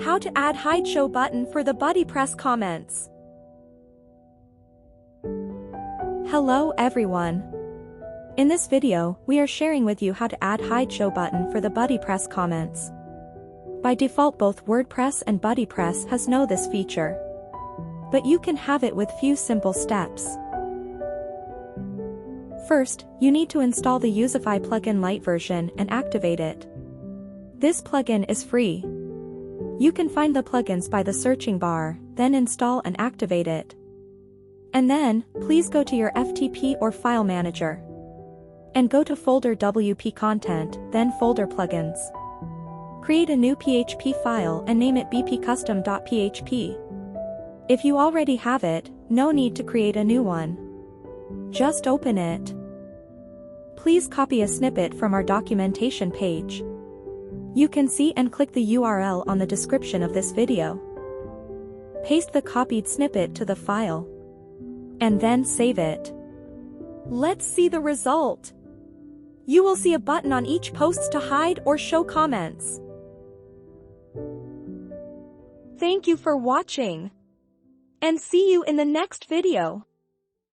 How to add hide show button for the BuddyPress comments. Hello everyone. In this video, we are sharing with you how to add hide show button for the BuddyPress comments. By default, both WordPress and BuddyPress has this feature. But you can have it with few simple steps. First, you need to install the Youzify plugin Lite version and activate it. This plugin is free. You can find the plugins by the searching bar, then install and activate it. And then, please go to your FTP or file manager. And go to folder WP content, then folder plugins. Create a new PHP file and name it bp.custom.php. If you already have it, no need to create a new one. Just open it. Please copy a snippet from our documentation page. You can see and click the URL on the description of this video. Paste the copied snippet to the file. And then save it. Let's see the result. You will see a button on each post to hide or show comments. Thank you for watching. And see you in the next video.